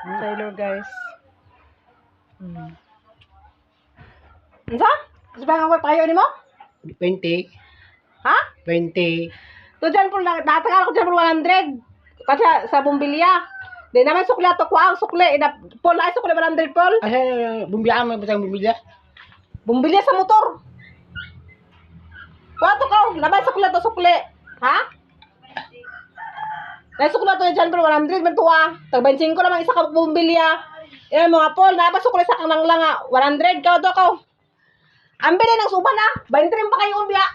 Taylor guys. Unsa? Sa nga ko payo nimo? 20. Ha? 20. To dyan po lang, natagal ko dyan po 100. Kasi sa bumbilya. Di naman sukli ato ko ang sukli. Pol, ay sukli 100 pol. Asa bumbiya mo ba bumbilya? Bumbilya sa motor. Kuha to ka, naman sukli ato sukli. Ha? Nay sukli ato dyan po 100 man tuwa. Tag-25 ko naman isa ka bumbilya. Yan mga pol, naman sukli sa kanang lang 100 ka to ka. Ambi na ng suban na. 20 rin pa kayo umbiya.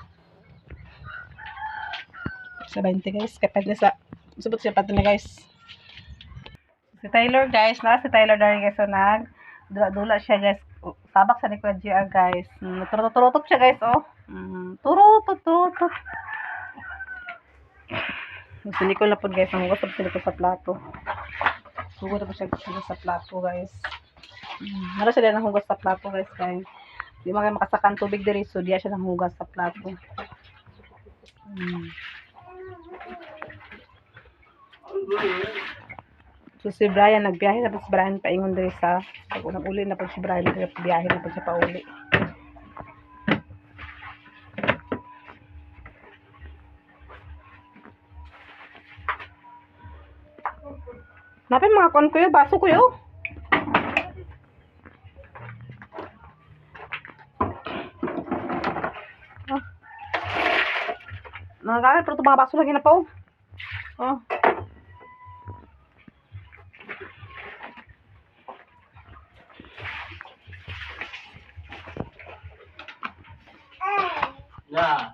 Sa 20 guys, kapag na sa subot siya pati na guys. Si Taylor guys, si Taylor dari guys, so dula siya guys, sabak sa likod siya guys, turutot siya guys, oh, turutot. Si Nicole na po guys, ang hugas si Nicole sa plato, hugas na po siya sa plato guys, nara siya din ang hugas sa plato guys, di mga makasakan tubig diri, so diya siya ng hugas sa plato. So si Brian nagbiyahe na po si Brian paingon diri sa pag-unang uli na po si Brian nagbiyahe na po siya pauli. Napin mga kon ko yo, baso ko yo. Nagagamit pero ito mga baso lagi na po. Oh. Yeah.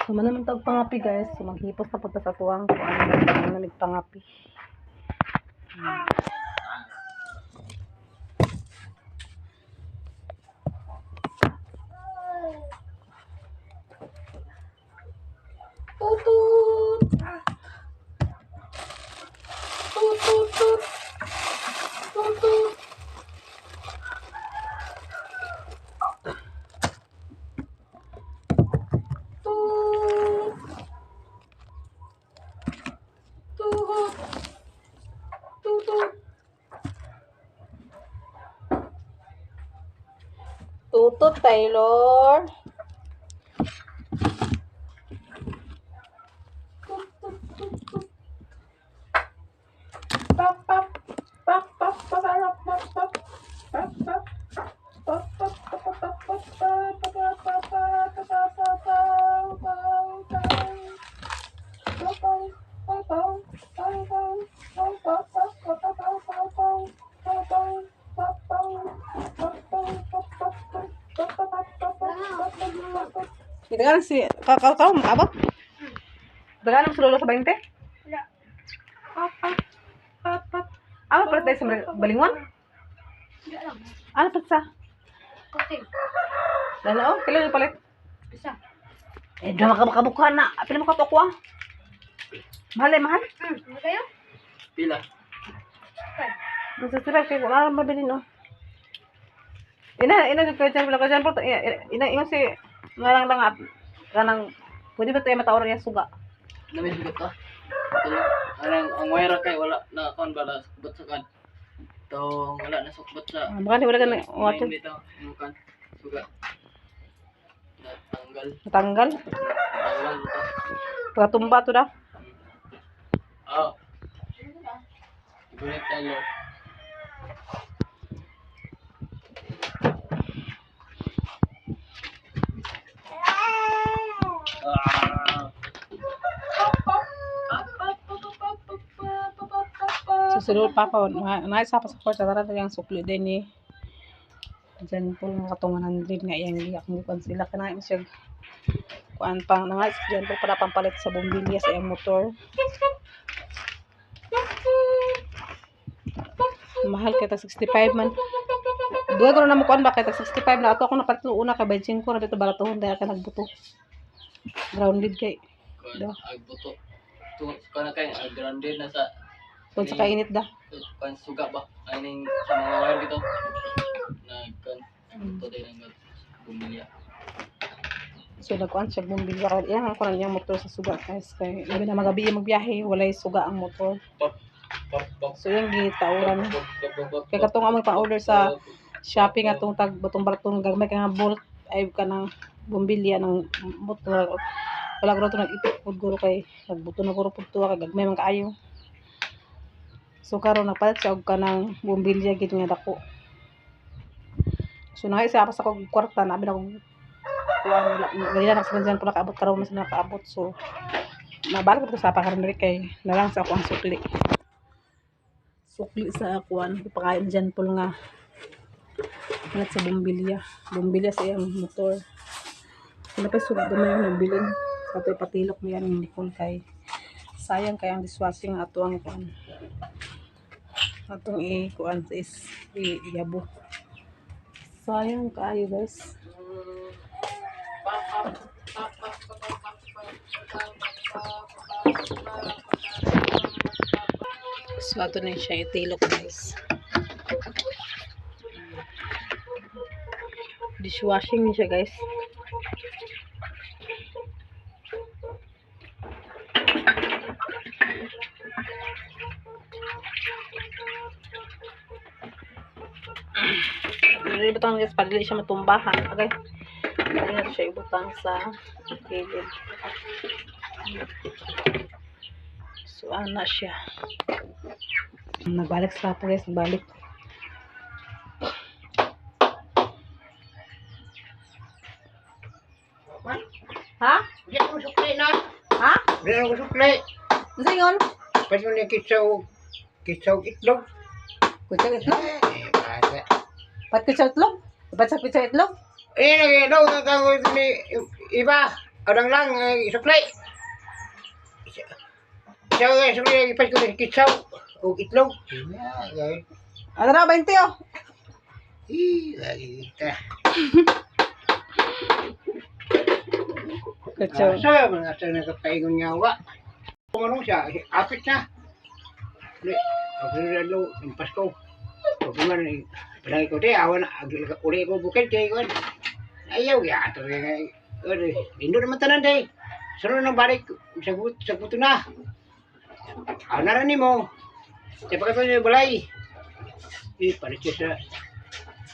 So man naman tag pangapi guys, so maghipos na punta sa tuwang kung ano na nagpangapi. Tutut. Tutut. Tutut. Tutut, Taylor. Dagan si kakao makabot. Dagan ang sulolo sa 20? Wala. Ano pala tayo sa balingon? Ano pa sa? Okay. Lalo, kailan yung palit? Isa. Eh, doon makabukha na. Pila mo katokwa? Mahal eh, mahal? Ano kayo? Pila. Masasirap kayo. Wala lang mabili, no? Ina dito dyan po. Ina si ngarang lang at kanang pwede ba tayo matawar yung suga? Namin sugat ka. Ang wire kay wala na kon bala sukbat sa kan. To wala na sukbat sa. Baka wala ka na water. Dito kan sugat. Natanggal. Natanggal? Natanggal ito. Pagkatumba to da. Oh. Ibulit tayo. Susunod pa pa. Naisa pa sa kwarta. Tara na yung sukli din eh. Diyan po mga katong 100 nga iyang liyak. Bukan sila kanain siya. Kuan pang nangais diyan po para pampalit sa bumbilya sa iyang motor. Mahal kaya 65 man. Duha ko na mo kuan ba kaya 65 na ato ako napalit no una ka 25 na dito baratuhon dahil ka nagbuto. Grounded kay. Agbuto. To kana kay grounded na sa Kung sa kainit da. kan suga ba aning sa mga wire dito. Nagkan to din ang bumilya. So nagkuan siya bumbilya kaya yan ang kuan niyang motor sa suga guys kay labi na magabi magbiyahe walay suga ang motor. Pop So yung gitauran. Kaya katong among pa-order sa Shopee nga tong tag batong baratong gagmay ka nga bolt ay ka ng bumbilya ng motor. Wala guro to nag-ipit pud guro kay nagbuto na guro pud tuwa kay gagmay man kaayo. So karon nagpalit siya og kanang bumbilya gid nga dako. So na isa pa sa kog kwarta na bila kog kuan wala na sa kanjan pala kaabot karon mas nakaabot. So mabalik ko sa pakaron diri kay nalang sa ako ang sukli. Sukli sa kuan ipakain dyan pul nga ngat sa bumbilya. Bumbilya sa iyang motor. Pinapay sugod na yung nagbilin. Sa ito ipatilok mo yan yung Nicole kay sayang kay ang dishwashing ato ang kuan. Atong kuan is iyabo. Sayang kaayo guys. So ato na siya itilok guys. Dishwashing niya siya guys. Ibutang guys para dili siya matumbahan. Okay. Dili na siya ibutang sa gilid. So ana siya. Nagbalik sa ato guys, nagbalik. Ha? Hindi ako sukli na. Ha? Hindi ako sukli. Ano yun? Pwede mo niya kitsaw itlog. Kutsang itlog? Basta. Pat kutsang itlog? Pat sa kutsang itlog? Nag-ilaw ng tawag ni iba. Adang lang, sukli. Sukli, ipad ko niya kitsaw. O itlog. Ano na, 20 oh? Lagi kita. Kutsang. Sa mga sa nagkapaingon nga wa. Kung anong siya, apit na. Ako na lalo, ng Pasko. Kung man, palagi ko di, awan, uli ko bukid kay ko. Ayaw, ito nga. Indo naman tanan day. Sunod ng balik, sa buto na. Ako na rin mo. Sa pagkato niya balay. Palit siya sa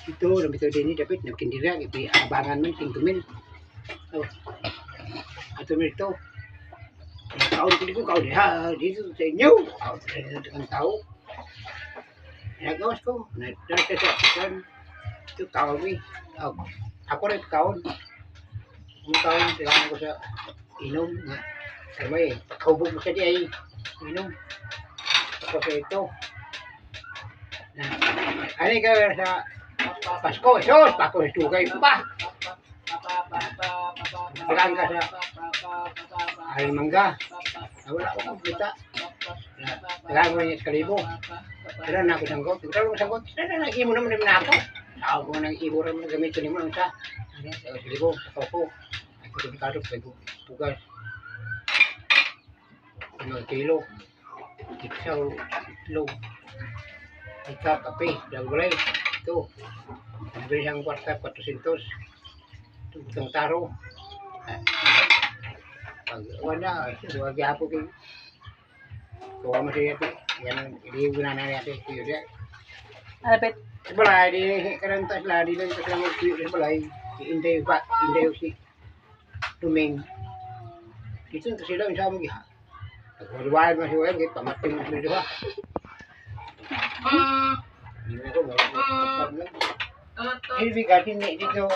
ito, nabito din ni David, nagkindira, abangan man, tingtumil. Ato mo ito. Kaon ko kaon ha dito sa inyo. Kaon sa tao. Nagawas ko. Nagdata sa akin. Ito kaon mi. Ako rin kaon. Ang kaon kailangan ko sa inom. Kamay, kaubog mo sa di ay inom. Ako sa ito. Ano ka sa Pasko? Sos! Pasko sa tugay pa. Kailangan ka sa ay mangga. Wala ko kita. Kailangan mo niya sa kalibo. Pero na ako sanggot. Pero ako sanggot. Nag-imo naman naman ako. Ako ko nang ibo rin mga gamit ko ni mo. Sa kalibo. Sa ko. Ay ko delikado. Ay ko pugas. Mga kilo. Iksaw. Itlog. Ika, kape. Dagulay. Ito. Nabili siyang kwarta. 400. Ito butang taro. Pag wala, huwag yapo kayo. Kuha mo siya ito. Yan, hindi ko na natin. Alapit. Sa balay, di karantas lang. Di lang kasi mag-tuyo sa balay. Inday pa, inday si Tuming. Dito kasi lang sa mga giha. Pag-waliwalad mo siya, kaya pamating mo siya diba? Hindi na ito, magpapag lang. Ibig kasi dito,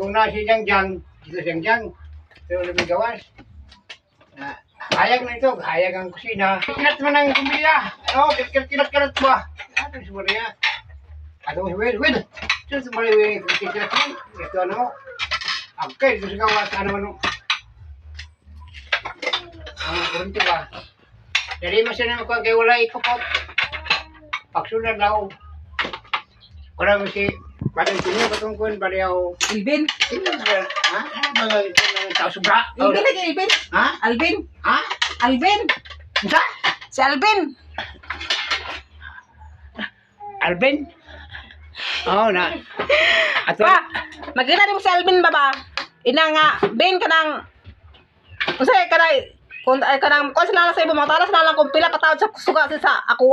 kung nasi Jangjang, dito Jangjang, pero labing gawas. Hayag na ito, hayag ang kusina. Kinat man ang kumila. Ano, kinat ba? Ano, siguro niya. Ato mo si Will. Sino sa mali Will, kinat man. Ito ano, okay, dito sa gawas, ano ano. Kurunto ba? Dari mo siya na ako, kaya wala ikapot. Pagsunod daw. Wala mo si Padang sini batong kun bari ako. Ilvin. Ha? Ano ba ito ng tao subra? Ilvin lagi Ilvin. Ha? Alvin. Ha? Alvin. Sa? Si Alvin. Alvin? Oh, na. Ato. Pa, magkita mo si Alvin ba ba? Ina nga, Ben ka nang... Kasi ka na, Kung ay kanang kung sila lang sa ibo mga talas na lang kung pila patawad sa suga sa ako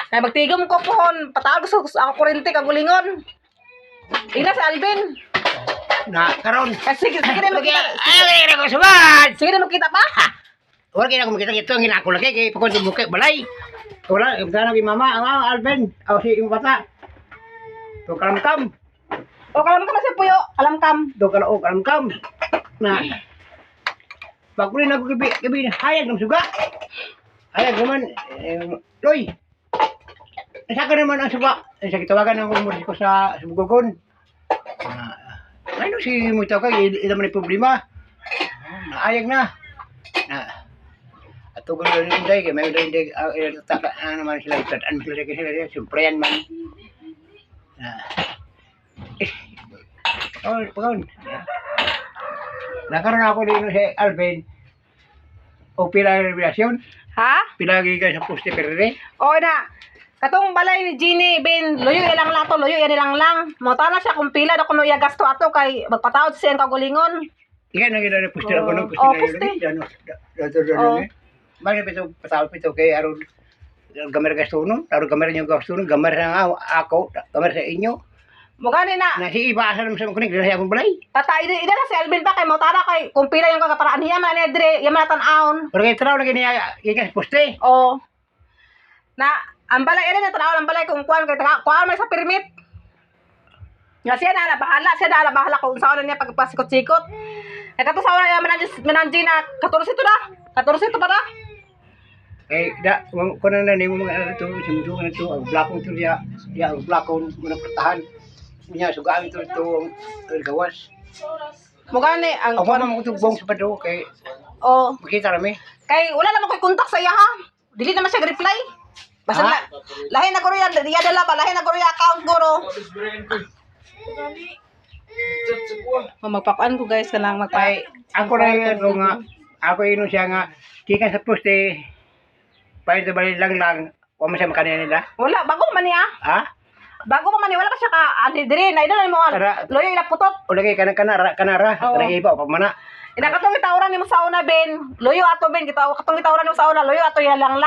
Kaya magtigom ko pohon patawad ko sa ako kurente kagulingon. Ila sa Alvin. Na karon. Sige na makita. Ay, ko sugat. Sige na makita pa. Wala kaya ako makita ito ang ginako lagi kay pagod mo kay balay. Wala, yung sana kay mama, Alvin, o si yung bata. To kalamkam. O kalam ka na si Puyo, kalam kam. Do kalamkam. Na. Paguli na ko gabi hayag ng suga. Hayag naman Loy. Saka naman ang suga. Sa kitawagan ng musiko sa Bugogon. Ano si mo itaw kay ila man problema. Naayag na. Ato ko rin day kay may day taka naman sila itadaan sila sila siyempre man. Oh, pagod. Nakaroon ako din si Alvin. O pila relasyon? Ha? Pila giga sa poste perre? O na. Katong balay ni Ginny, Ben, luyo ilang lang to, luyo ilang lang. Mo tala siya kung pila na kuno iya gasto ato kay magpataod siya ang kagulingon. Ikan na gina poste na kuno poste Oh, na poste. yun. Dano. Bakit pito patawad pito kay aron gamar gasto nun, aron gamar niyo gasto nun, gamar na ako, gamar sa inyo. Mo gani na. Na si iba asa naman sa kunig sa akong balay. Tata ida na si Alvin pa kay mo tala kay kung pila yung kagaparaan niya man ni dire, iya man tan-aon. Pero kay traw na gini ikan poste. O. Na ang balay ina na tan-aon ang balay kung kuan kay kuan man sa permit. Nga siya na bahala kung saan niya pagpasikot-sikot. Eh kato sa una mananji na 14 ito na. 14 ito pa na. Eh da ko na nimo mga to simudo na to ang blakon to ya ang blakon mo na pertahan. Nya sugaan to gawas. Mo gani ang Ako naman ko tubong sa pado kay o makita rami. kay wala naman koy kontak sa iya ha. Dili naman siya reply. Basta Ha? lahi na guro yan, iya dala ba lahi na guro yung account guro. Magpakuan ko guys kanang Kay ako na yan nga ako ino siya nga kikan sa poste payo bali lang wa man siya makanina nila. Wala bago man niya. Ha? Bago pa man niya wala ka siya ka adi dire na idol mo Tara. loyo ila putot. O lagi kanara Oo. kanang iba pa mana. Ina katong gitawran nimo sa una Ben. Loyo ato Ben katong gitawran nimo sa una loyo ato ya lang.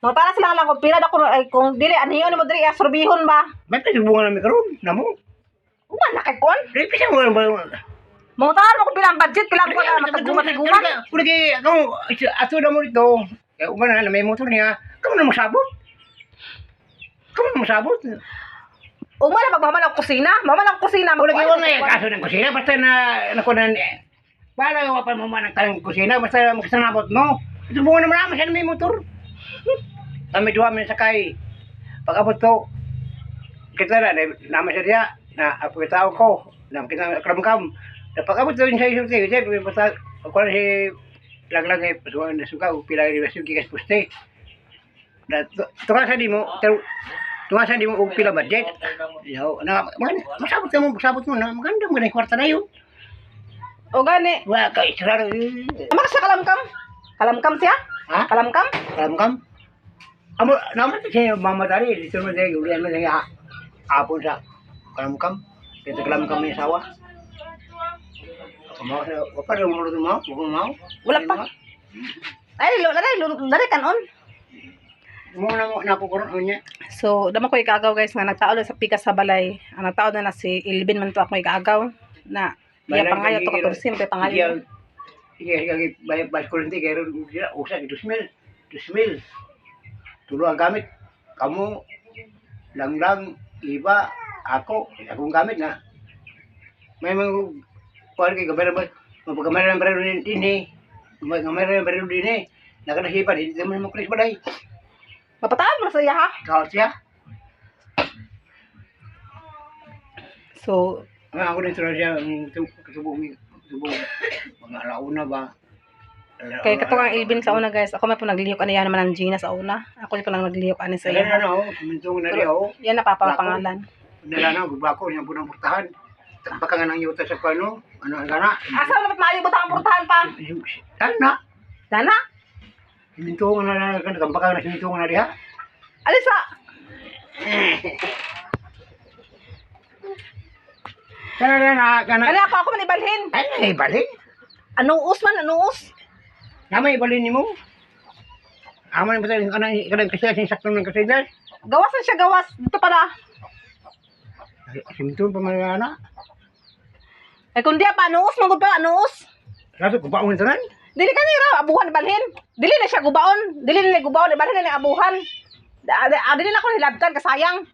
No para sila lang kung pila na kung dili anhiyon mo diri asorbihon ba. May pasubungan na karon namo. Uman na kay kon. Dili pisa mo ba. Mo tahan mo kung pila ang budget pila ko na matiguman. Lagi ako ato na mo dito. Kaya umana na may motor niya. Kamu na masabot. Uma na pagmaman ang kusina. Mama ng kusina. O lagi wala kaso ng kusina basta na nakunan wala wa pa mo man ang kusina basta magsanabot mo. Ito mo naman siya may motor. Kami dua man sakay. Pag abot ko kita na naman siya diya na apo tao ko na kita karam-kam. Pag abot doon sa isang tiyo, basta ako na si lang pasukan na suka pila ni basyo gikas poste. Na tungasan di mo og pila budget. Yo na masabot mo na maganda mo na kwarta na yun. O gani. Wa ka israr. Ama siya kalamkam? Kalamkam siya? Ha? Kalamkam? Kalam. Amo naman siya mama tadi dito mo dai ulian mo dai apon sa kalam. Kita kalam ni sawa. Mau apa dah mau? Wala pa. Ay, lari kanon. Mo na ko koron nya. So, dama ko ikagaw guys nga nagtaod sa pikas sa balay. Ang nagtaod na si Ilvin man to ako ikagaw na iya pangayo to katursim kay pangayo. Sige bayad kurente kay usa 2,000. Tulo ang gamit. Kamu lang iba akong gamit na. May mga kuan kay gamay ba mapagamay ng baril din gamay ng baril din nakanahipan hindi mo kris balay. Mapataod mo sa iya ha. Kao siya. So, Nga ako nito na siya, subong mga alauna ba? kay katong ang Ilvin sa una guys, ako man po naglihok ani yan naman ang Gina sa una. Ako din po nang naglihok ani sa Ayan iya. na ako, kumintong na rin ako. Yan napapapangalan. Nila na, gubako niya po ng portahan. Baka nga nang yuta sa pano, ano ang gana. Asa naman maayo butang ang portahan pa? Sana, Dana? kumintong na baka na kumintong na diha. Alisa. Kana. Kani ako manibalhin. Ay, balik. Anuus man, anuus. Namay balin nimo. Aman ba tayo kanang kasi sing sakto ng kasidas. Gawas na siya, gawas. Dito pala. Simton pa man ana. Eh kung di pa, anuos, magod pa, anuos. Kaso ko baon tanan. Dili ka nira, abuhan balhin. Dili na siya gubaon. Dili na gubaon, balhin na abuhan. Dili na ko hilabtan, kasayang.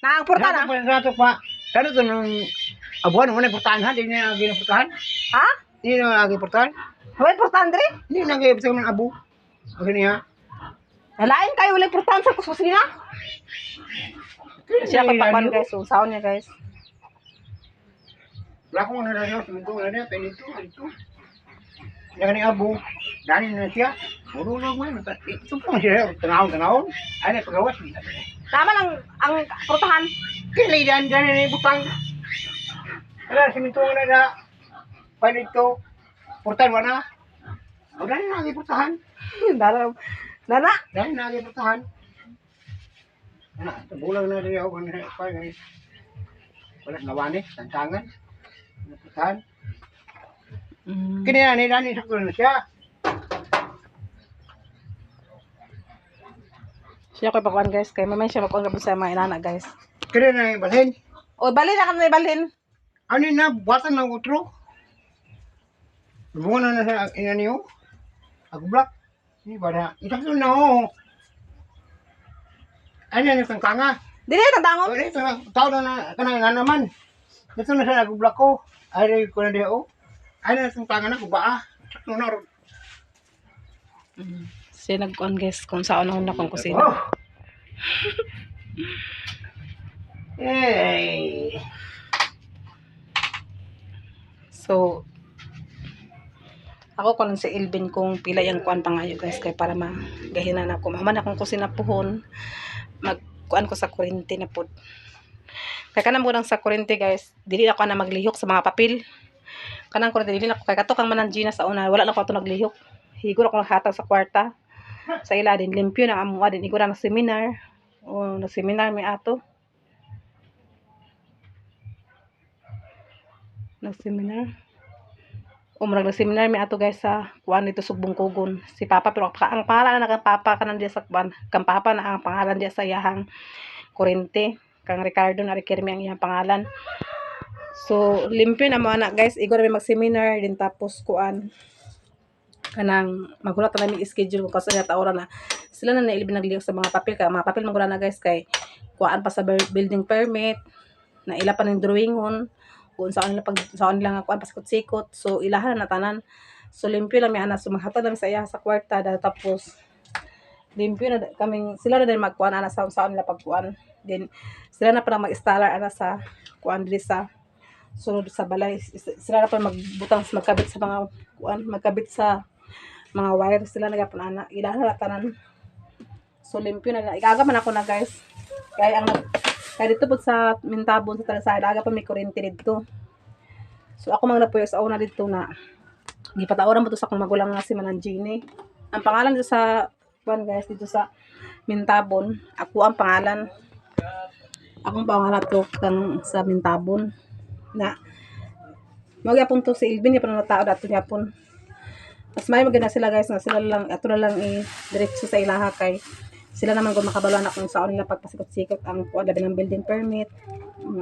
Na ang porta na. Rato pa. Kano to nung abuan mo na portahan ha, di na ginaportahan. Ha? Di na lagi portahan. Huwag portahan, Dre. Di na gaya ng abu. Okay niya. Nalain kayo, wala portahan sa kuskusina. Siya pa papan, guys. So, sound niya, guys. Wala ko na rin, sumunto na rin, penito, ito. Yan ni abu, dani na siya. Marunong mo yun. Ito po siya, tanahon. Ay, na pagawas. Tama lang ang portahan. Kili dyan na ibutang. Wala, sumunto na na. Penito, portahan mo na. O, dani na lagi portahan. Nana. Dani na lagi portahan. Bulang na rin ako. Wala nawanis, tantangan. Portahan. Kini na ni Dani sakto na siya. Siya ko pakuan, guys. Kaya mamaya siya makuan ka sa mga inana, guys. Kini na ibalhin. O, balhin na ka na ibalhin. Ano na, buwatan ng utro. Bunga na sa ina niyo. Agublak. Ini bada. Isakto na ho. Ano na kang kanga. Dili na tangon. O, ito na. Tao na kanang nga naman. Ito na sa agublak ko. Ay, ko na diya o. Ano na kang kanga na, kubaa. Isakto na ron. Siya nag-on, guys, kung saan ako na kung kusina. Oh! Hey! So, ako kung si Ilvin kung pila yung kuan pa ngayon, guys, kaya para magahinan ako. Maman akong kusina puhon, magkuan ko sa kurente na po. Kaya kanang muna sa kurente, guys, dili ako na maglihok sa mga papel. Kanang kurente, dili na ako, kaya katukang manan Gina sa una, wala na ako ito naglihok. Higuro ako naghatag sa kwarta. Sa ila din, limpyo na amuha din. Higuro na seminar. O, nag-seminar may ato. Nag-seminar. Nag-seminar may ato, guys, sa kuan dito Sugbong Kugon. Si Papa, pero ang pangalan na kang Papa ka nandiya sa kuan. Kang Papa na ang pangalan diya sa iyahang kurente. Kang Ricardo na Rikirmi ang iyang pangalan. So, limpyo na mo anak, guys. Igor may mag-seminar din tapos kuan. Kanang magulat na namin schedule ko kasi yata oras na sila na nailibin naglihok sa mga papel. Kaya mga papel magulat na, guys, kay kuan pa sa building permit na ila pa ng drawingon kung saan nila nga kuan pasikot-sikot. So, ilahan na tanan. So, limpyo lang may anak. So, maghatag namin sa iya sa kwarta. Tapos, limpyo na kaming, sila na din magkuan anak sa saan nila pagkuan. Then, sila na pa na mag-installer anak sa kuan dili sa sunod sa balay. Sila na pa magbutang magkabit sa mga kuan, magkabit sa mga wire. Sila nagapon anak. Ilahan na tanan. So, limpyo na. Igaga man ako na, guys. Kaya dito po sa Mintabon, sa Talasay, aga pa may kurente dito. So, ako mga napuyo sa una dito na gipataoran mo to sa akong magulang nga si Mananjini. Ang pangalan dito sa, guys, dito sa Mintabon, ako ang pangalan. Akong pangalan to kan sa Mintabon. Na, magyapon to si Ilvin, yung panunatao dato niya pon. Mas may maganda sila, guys, na sila lang, ato na lang i-diretso sa ilaha kay sila naman kung makabalwan na kung saan nila pagpasikot-sikot ang labi ng building permit,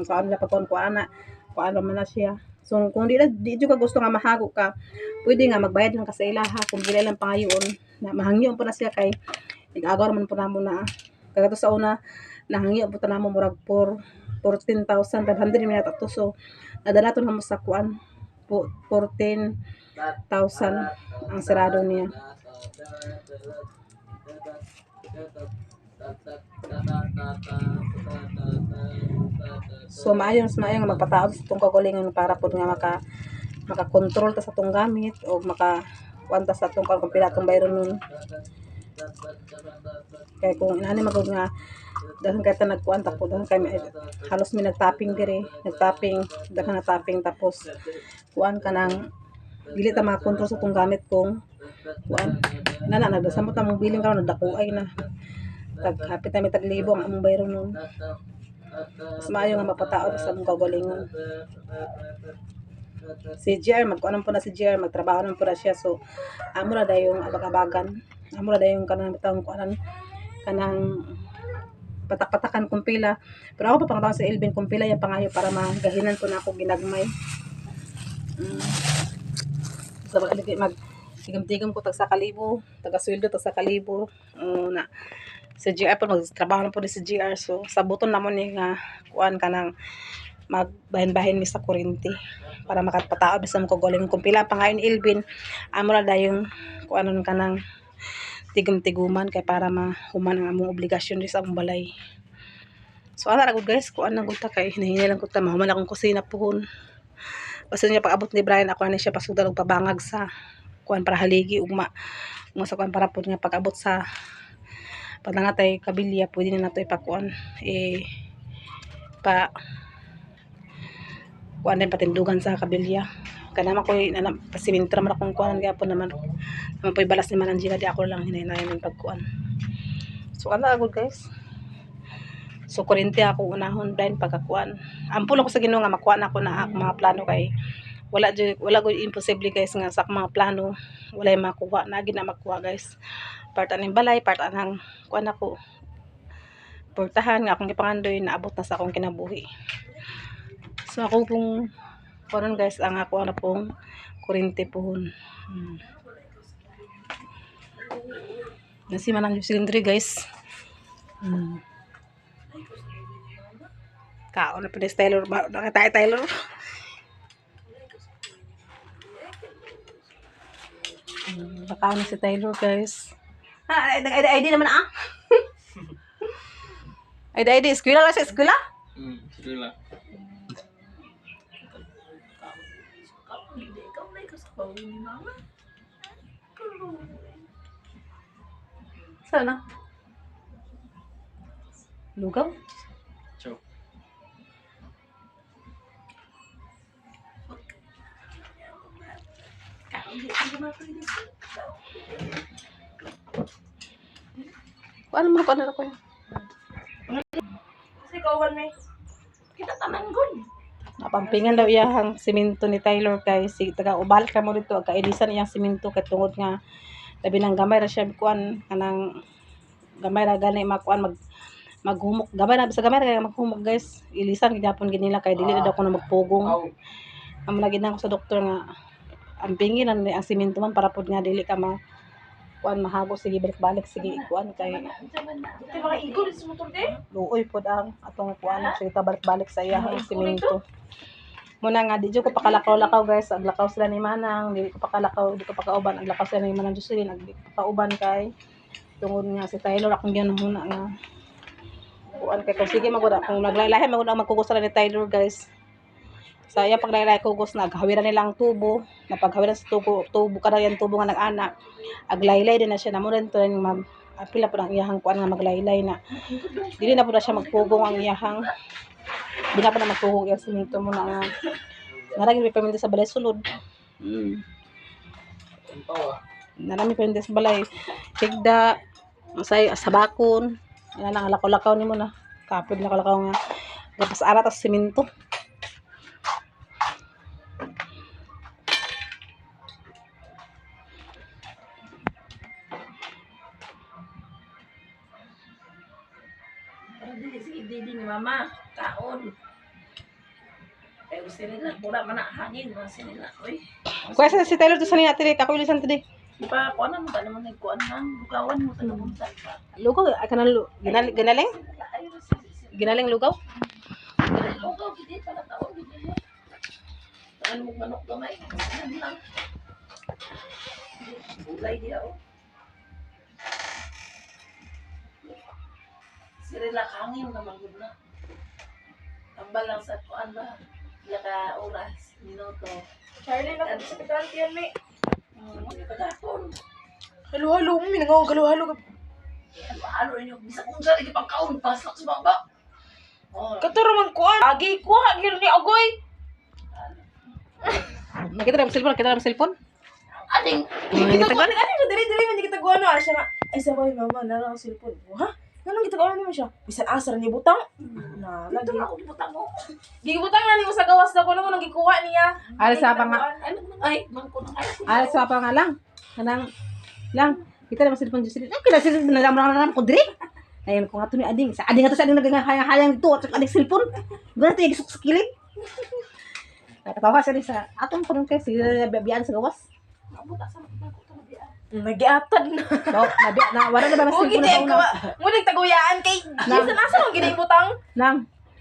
saan nila pagkuhan na, kuan naman na siya. So, kung di ka gusto nga mahago ka, pwede nga magbayad lang ka sa ilaha, kung bila lang pangayon, na mahangyon po na siya kay, nag-agaw naman po na mo na, kagato sa una, nahangyon po na mo murag 14,500 minute ato. So, nadala to na mo sa kuan, 14,000 ang sirado niya. So maayong nga magpataod sa itong kagulingon para po nga makakontrol ta sa itong gamit o makakwanta sa itong kung pila itong bayro nun. Kaya kung inani magod nga dahil kaya ta nagkuanta po dahil kami halos may nagtapping dahil nagtapping tapos kuan ka ng dili ta makakontrol sa itong gamit kung kuan nagdasamot na mong biling ka nagdakuay na hapit na may taglibo ang among bayro nun. Mas maayo nga mapataod sa mong kagalingon. Si GR, magkuanan po na si GR, magtrabaho naman po na siya. So, amo na dayong abag-abagan. Amo na dayong kanang bitang kuanan, kanang patak-patakan kung pila. Pero ako pa pangtawag sa Elvin kung pila yung pangayo para magahinan ko na ako ginagmay. So, tigam-tigam ko tag sa kalibo, taga-sweldo tag sa kalibo. Na si GR po magtrabaho na po ni si GR. So, sabuton na mo ni nga kuan kanang magbahin-bahin mi sa kuryente para makapatao bisa mo kagaling kung pila pa ngayon Elvin amo na dayong kuanon kanang tigum-tiguman kay para mahuman ang among obligasyon sa among balay. So ana ra gud guys, kuan nang gud ta kay hinahinay lang gud ta mahuman akong kusina pohon. Basta niya pag-abot ni Brian ako na siya pasudal og pabangag sa kuan para haligi ugma sa kuan para pud nga pag-abot sa paglangatay kabilya pwede na nato ipakuan pa kuan din patindugan sa kabilya kanama ko pasimintra man akong kuan gyapon naman po'y balas ni Manangina di ako lang hinay-hinayan ng pagkuan. So ana agud guys, so kurente ako unahon din pagkakuan ampun ako sa Ginoo nga makuha na ako na mga plano kay wala gud imposible guys nga sa mga plano walay makuha na gid na makuha guys. Part aning balay, part anang kuan ako portahan nga akong gipangandoy naabot na sa akong kinabuhi. So ako pong karon guys ang ako na pong kurente pohon. Nasi manang silindri guys. Kaon na pwede Taylor ba nakita Taylor. Nakaon na si Taylor guys. ID naman ID eskwela la sa eskwela? Sila. Sana? Lugaw? Ciao. Ano mo pa na ko yan? Kasi kawan may kita tanan gun. Napampingan daw iyang simento ni Taylor kay si taga ubal ka mo dito kailisan iyang simento kay tungod nga labi nang gamay ra siya kuan kanang gamay ra gani makuan maghumok gamay ra sa gamay ra maghumok guys ilisan gyapon ginila kay dili na daw ko na magpugong amo lagi na ako sa doktor nga ang pingin ang simento man para pud nga dili ka kuan mahabo sige balik-balik sige kuan kay Kaya mga igol sa motor de. luoy pud ang atong kuan sige ta balik-balik sa iyang simento. Muna nga di ko pakalakaw-lakaw guys, aglakaw sila ni Manang, di ko pakalakaw, di ko pakauban, aglakaw sila ni Manang Jocelyn, agpauban kay tungod nga si Taylor akong ginuhuna nga kuan kay kung sige magud kung naglaylahi magud ang magkugos sila ni Taylor guys. Sa iya paglaylay kugos naghawiran nila ang tubo, napaghawiran sa tubo kada yan tubo nga nag-ana. Aglaylay din na siya namo rin to mag apila po ang iyahang kuan nga maglaylay na. Dili na po na siya magpugong ang iyahang di na pa na magpugong yung simento mo na nga naragin may paminta sa balay sulod. Narami paminta sa balay tigda masay sabakon yan ang lakaw-lakaw ni mo na kapid na kalakaw nga gapas arat sa simento. Sige ni mama kaon. Eh gusto nila pura man hangin man sila. Oy. Kuya si Taylor to sa nina tiri ako ilisan today. Di pa kuan mo ta naman nagkuan nang bukawan mo ta naman ta. Lugaw kanang ginaling ginaling lugaw. Lugaw gid pala taon gid. Tan mo manok gamay. Lang. Bulay dia oh. Sirila hangin naman gud na. Tambal lang sa kuan ba? Laka oras, minuto. Charlie na sa hospital yan may. Kadapon. Halo-halo, may nangawag halo-halo. Halo ninyo bisa kung sa lagi pagkaon paslak sa baba. Oh, Katuro man kuan. Agi kuha gyud ni Agoy. Nakita na ang cellphone? ading Kita kuan ani diri-diri man kita kuan no siya nga. Ay sabay mama na lang cellphone. Ha? Nanong kita kuan ni mo siya? Bisan asar ni butang. na. Dito Lagi. na ako gibutang mo. Gigibutang na ni mo sa gawas na ko naman nang gikuha niya. Alas sa pa nga. Ano nang ay, mangko nang ay. Alas sa pa nga lang. Kanang lang. Kita naman cellphone dito. Ay, kila sila nalam ko dire. Ayun ko nga to ni ading. Sa ading nga to sa ading nagahayang dito at sa ading cellphone. Guna to igisok sa kilid. Katawa siya sa atong parang kay sila biyaan sa gawas. Mabuta sa mga ko to biya. Nagiatad na. So, nabi na wala na ba mas O cellphone gidi na sa ko. una. Mulig taguyaan kay. Nasa nang ginibutang. Nang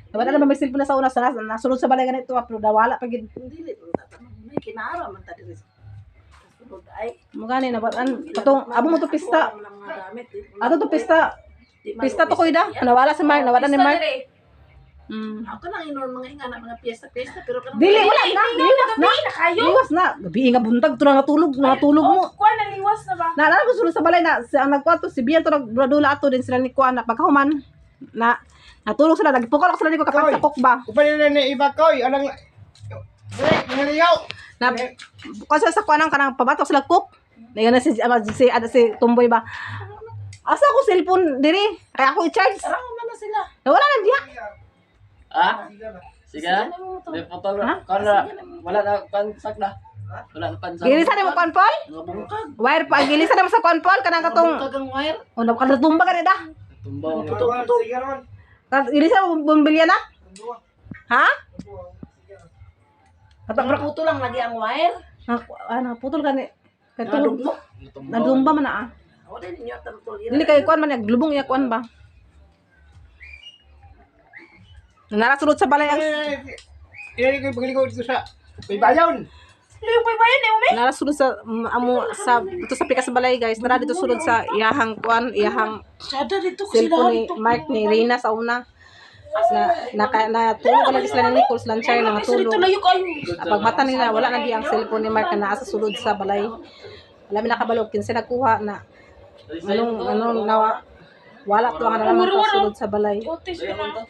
wala na ba may cellphone na sa una sa nasulod sa balay ganito pero wala pa gid. Dili ko tatanong. May kinara man ta diri. Kasulod ay. Mo gani na an patong abo mo to pista. Wala mga gamit. Ato to pista. Pista to koy da. Nawala si Mark, nawala ni Mark. Ako nang inon mga ingana mga piyesta pero kanang Dili wala na. Liwas na. Kayo. Liwas na. Gabi nga buntag to natulog mo. Kuha na liwas na ba? Na ko sulod sa balay na ang nagkuha to si Bian to nagdula ato din sila ni Kuan na pagkahuman na natulog sila nagpukol ako sila ni ko kapag ba. Upali na ni iba ko, anang nangaliyaw. Na kasi sa Kuan kanang pabatok sila cook. Dayon na si Tumboy ba. Asa ko cellphone diri kaya ako i-charge. Sarang man na sila. Wala na diya. Ah? Sige na. Di putol na. Kana wala na pansak na. Wala na pansak. Gilisan mo Kuan Paul? Nga bungkag. Wire pa gilisan mo sa Kuan Paul kanang katong Bungkag ang wire. oh nakatumba ka na da. Tumbaw. Gilisan mo bumbilya na? Ha? Ang puto lang lagi ang wire. Ano putol ka ni. Nadug mo. Nadumba man na ah. Ako din ninyo tartol. Dili kay kuan man naglubong iya kuan ba. Narasulod sa balay ang Inari ko pagligo dito sa may bayon. Yung pa ba yun eh, umi? narasulod sa amo sa dito sa pikas sa balay guys. Nara dito sulod sa iyahang kuan, iyahang Sada dito kasi cellphone ni lahat. Mark ni Rina sa una. Na tulog lagi sila ni Nicole sa Lanchay na Dito natulog. layo kayo. Pagmata nila wala na di ang cellphone ni Mark na naa sa sulod sa balay. Wala mi nakabalog kinsa nagkuha na anong nawa wala to ang naman sa sulod sa balay. Otis ka na.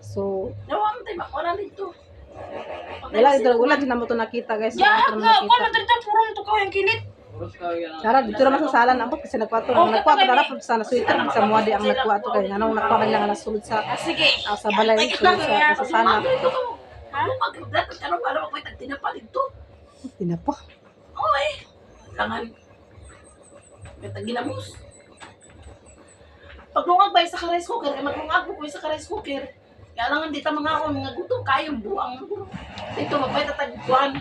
So Nawang tayo wala dito. wala din na mo to nakita guys. Ya, Wala to nga, nakita. kuha na dito, purong to kayo yung kilit. Puros ka yan. Tara, dito naman sa salan abot kasi nagkwato. Ang nagkwato na rapod sa nasuitan sa muwadi ang nagkwato kay nganong nagkwato lang nasulod sa Sige. sa balay sulod sa sala. Dito ko. Magdadat ka nung para makoy tagtinapa dito. Tinapa. Oy. Langan. May tagilamos. Paglungag ba sa rice cooker, kaya maglungag mo ko sa rice cooker. Kaya langan dito mga ako, mga gutom kayong buwang. Dito mabay tatagpuan.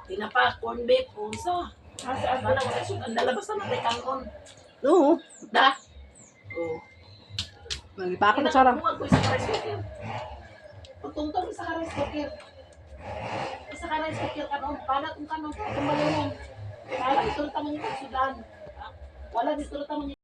Tinapa, corn beef, unsa. Asa na wala siya, ang dalabas na natin kangon. Oo. Da. Oh. Nagipakot sa sarang. Maglungag ko sa rice cooker. Pagtungtong sa rice cooker. Sa rice cooker kanon, palat kung kanon, kung balon. Wala dito tamang sudan. Wala dito tamang